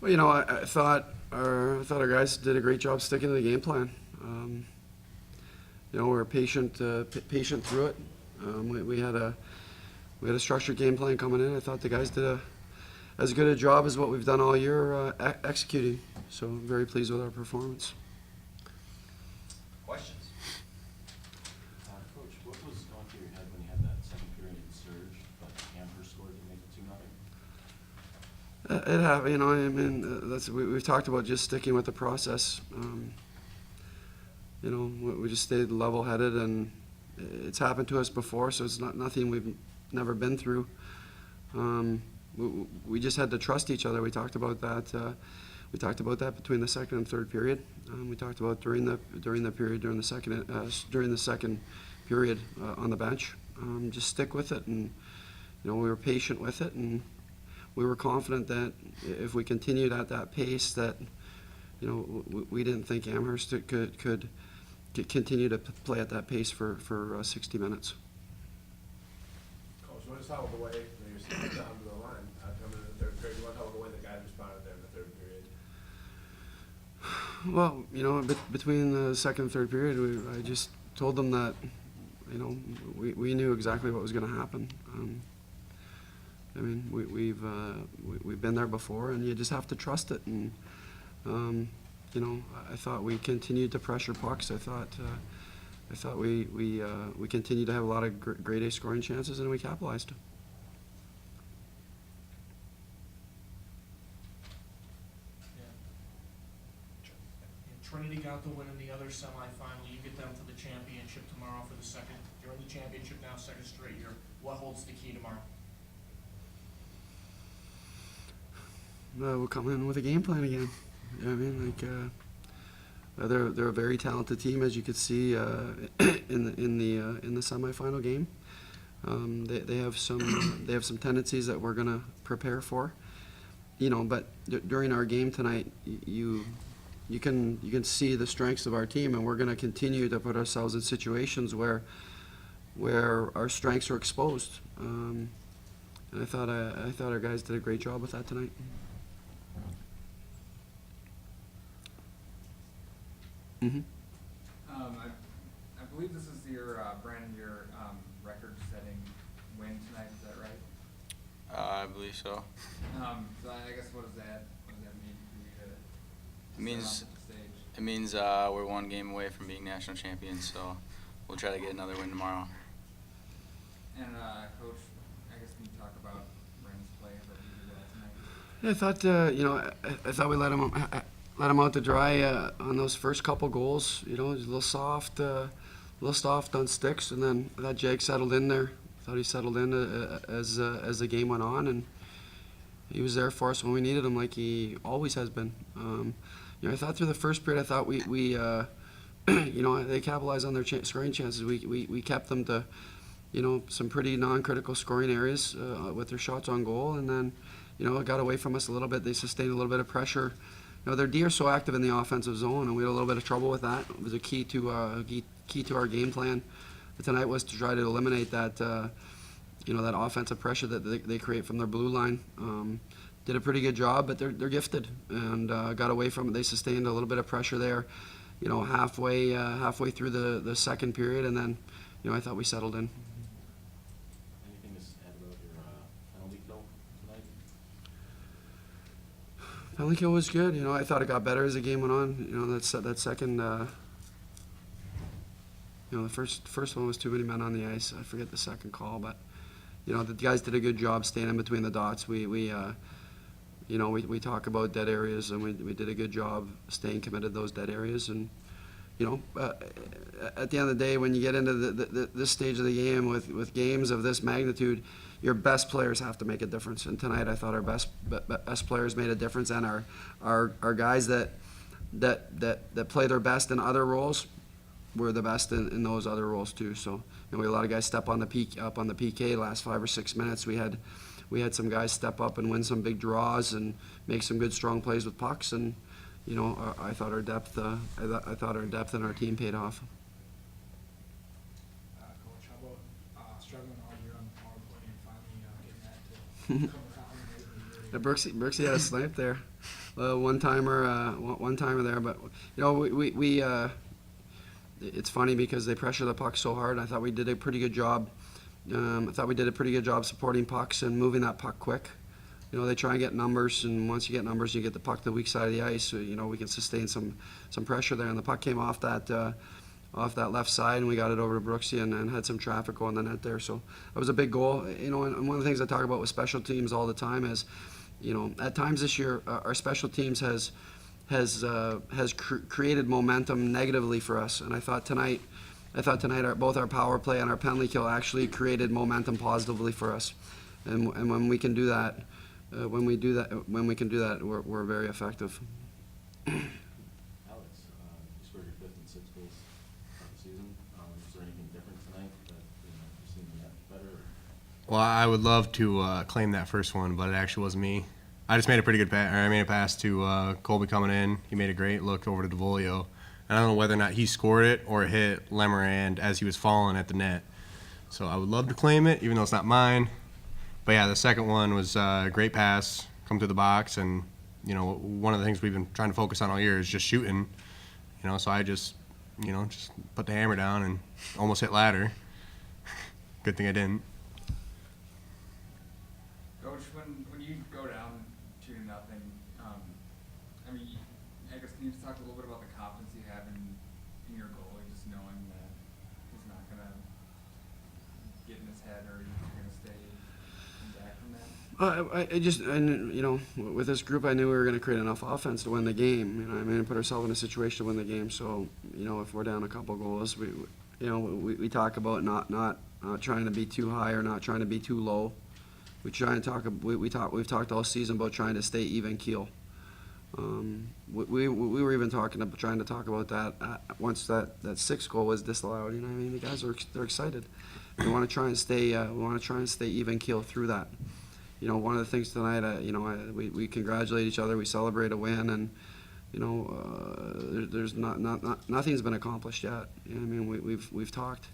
Well, I thought our guys did a great job sticking to the game plan. We were patient through it. We had a structured game plan coming in. I thought the guys did as good a job as what we've done all year executing. So I'm very pleased with our performance. Questions? Coach, what was going through your head when you had that second period surge, but Amherst scored to make it 2-0? It happened, we've talked about just sticking with the process. We just stayed level-headed, and it's happened to us before, so it's nothing we've never been through. We just had to trust each other. We talked about that. We talked about that between the second and third period. We talked about during the second period on the bench. Just stick with it, and we were patient with it, and we were confident that if we continued at that pace, that we didn't think Amherst could continue to play at that pace for 60 minutes. Coach, what is how the way you're sitting down to the line coming in the third period? What how the way the guys responded there in the third period? Well, between the second and third period, I just told them that we knew exactly what was going to happen. We've been there before, and you just have to trust it. And I thought we continued to pressure pucks. I thought we continued to have a lot of grade A scoring chances, and we capitalized. Trinity got the win in the other semifinal. You get them to the championship tomorrow for the second. You're in the championship now, second straight year. What holds the key tomorrow? We'll come in with a game plan again. They're a very talented team, as you could see in the semifinal game. They have some tendencies that we're gonna prepare for, But during our game tonight, you can see the strengths of our team, and we're gonna continue to put ourselves in situations where our strengths are exposed. And I thought our guys did a great job with that tonight. Mm-hmm. I believe this is Brandon, your record-setting win tonight. Is that right? I believe so. So I guess what does that mean for you to It means set up the stage? it means we're one game away from being national champions, so we'll try to get another win tomorrow. And Coach, I guess can you talk about Brandon's play that he did tonight? Yeah, I thought we let him out to dry on those first couple goals. He was a little soft on sticks, and then I thought Jake settled in there. I thought he settled in as the game went on, and he was there for us when we needed him, like he always has been. I thought through the first period, I thought we they capitalized on their scoring chances. We kept them to some pretty non-critical scoring areas with their shots on goal, and then it got away from us a little bit. They sustained a little bit of pressure. Their D are so active in the offensive zone, and we had a little bit of trouble with that. It was a key to our game plan. But tonight was to try to eliminate that, that offensive pressure that they create from their blue line. Did a pretty good job, but they're gifted, and got away from it. They sustained a little bit of pressure there, halfway through the second period, and then, I thought we settled in. Anything to add about your penalty kill tonight? Penalty kill was good. I thought it got better as the game went on. That second, the first one was too many men on the ice. I forget the second call, but the guys did a good job staying in between the dots. We talk about dead areas, and we did a good job staying committed to those dead areas. And at the end of the day, when you get into this stage of the game with games of this magnitude, your best players have to make a difference. And tonight, I thought our best players made a difference, and our guys that play their best in other roles were the best in those other roles too. So we had a lot of guys step on the PK last 5 or 6 minutes. We had some guys step up and win some big draws and make some good strong plays with pucks, and I thought our depth in our team paid off. Coach, how about struggling all year on the power play and finally getting that to come around late in the year? Brooksy had a snipe there. one timer there. But we it's funny because they pressure the puck so hard. I thought we did a pretty good job. Supporting pucks and moving that puck quick. They try and get numbers, and once you get numbers, you get the puck to the weak side of the ice. So, we can sustain some pressure there. And the puck came off that left side, and we got it over to Brooksy and had some traffic going the net there. So that was a big goal. And one of the things I talk about with special teams all the time is, at times this year, our special teams has created momentum negatively for us. And I thought tonight, both our power play and our penalty kill actually created momentum positively for us. And when we can do that, we're very effective. Alex, you scored your 5th and 6th goals of the season. Is there anything different tonight that you've seen the net better? Well, I would love to claim that first one, but it actually wasn't me. I just made a pretty good pass. I made a pass to Colby coming in. He made a great look over to DeVolio. And I don't know whether or not he scored it or it hit Lemarand as he was falling at the net. So I would love to claim it, even though it's not mine. But yeah, the second one was a great pass, come to the box, and one of the things we've been trying to focus on all year is just shooting. So I just put the hammer down and almost hit ladder. Good thing I didn't. Coach, when you go down 2-0, I guess can you just talk a little bit about the confidence you have in your goalie, just knowing that he's not gonna get in his head or you're gonna stay back from that? With this group, I knew we were going to create enough offense to win the game. And put ourselves in a situation to win the game. So, if we're down a couple goals, we talk about not trying to be too high or not trying to be too low. We try and talk. We've talked all season about trying to stay even keel. We were even trying to talk about that once that 6th goal was disallowed. The guys they're excited. We want to try and stay even keel through that. One of the things tonight, we congratulate each other, we celebrate a win, and there's nothing's been accomplished yet. We've talked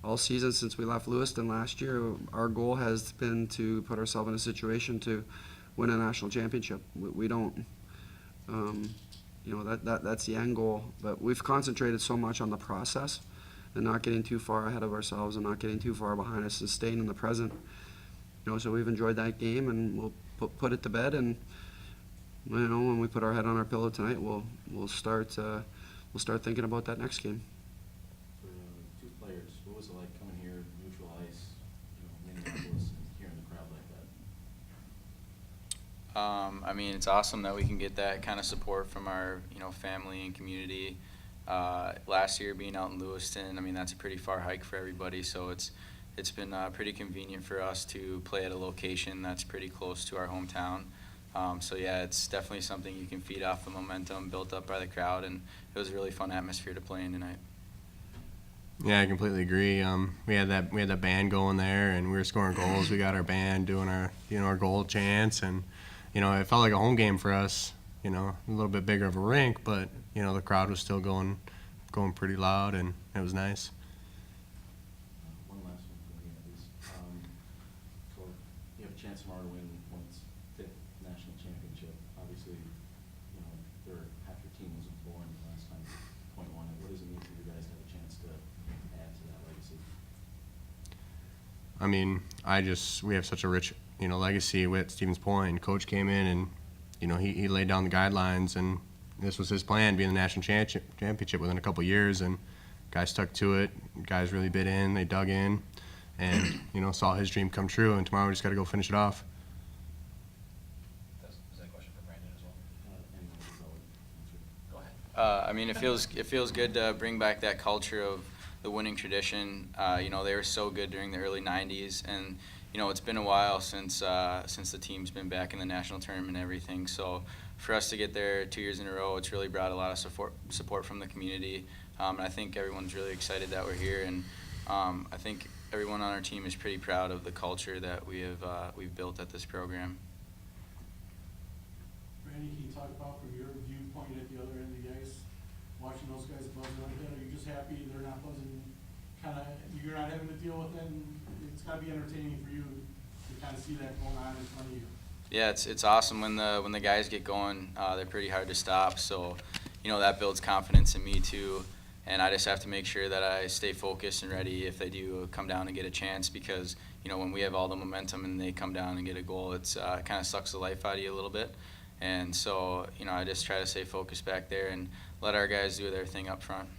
all season since we left Lewiston last year. Our goal has been to put ourselves in a situation to win a national championship. We don't, that's the end goal. But we've concentrated so much on the process and not getting too far ahead of ourselves and not getting too far behind us and staying in the present. So we've enjoyed that game, and we'll put it to bed. And when we put our head on our pillow tonight, we'll start thinking about that next game. For 2 players, what was it like coming here, neutral ice, Minneapolis, and hearing the crowd like that? It's awesome that we can get that kind of support from our family and community. Last year being out in Lewiston, that's a pretty far hike for everybody, so it's been pretty convenient for us to play at a location that's pretty close to our hometown. So yeah, it's definitely something you can feed off the momentum built up by the crowd, and it was a really fun atmosphere to play in tonight. Yeah, I completely agree. We had that band going there, and we were scoring goals. We got our band doing our goal chants, and it felt like a home game for us. A little bit bigger of a rink, but the crowd was still going pretty loud, and it was nice. One last one for me, at least. So you have a chance tomorrow to win Point's 5th national championship. Obviously, half your team wasn't born the last time Point won it. What does it mean for you guys to have a chance to add to that legacy? We have such a rich, legacy with Stevens Point. Coach came in and, he laid down the guidelines, and this was his plan, being the national championship within a couple of years, and guys stuck to it. Guys really bit in, they dug in, and, saw his dream come true, and tomorrow we just got to go finish it off. Is that a question for Brandon as well? Go ahead. It feels good to bring back that culture of the winning tradition. They were so good during the early 90s, and it's been a while since the team's been back in the national tournament and everything. So for us to get there 2 years in a row, it's really brought a lot of support from the community. And I think everyone's really excited that we're here, and I think everyone on our team is pretty proud of the culture that we've built at this program. Randy, can you talk about from your viewpoint at the other end of the ice, watching those guys buzzing like that? Are you just happy they're not buzzing? You're not having to deal with it. And it's got to be entertaining for you to kind of see that going on in front of you. Yeah, it's awesome when the guys get going. They're pretty hard to stop, so that builds confidence in me too. And I just have to make sure that I stay focused and ready if they do come down and get a chance, because when we have all the momentum and they come down and get a goal, it kind of sucks the life out of you a little bit. And so I just try to stay focused back there and let our guys do their thing up front.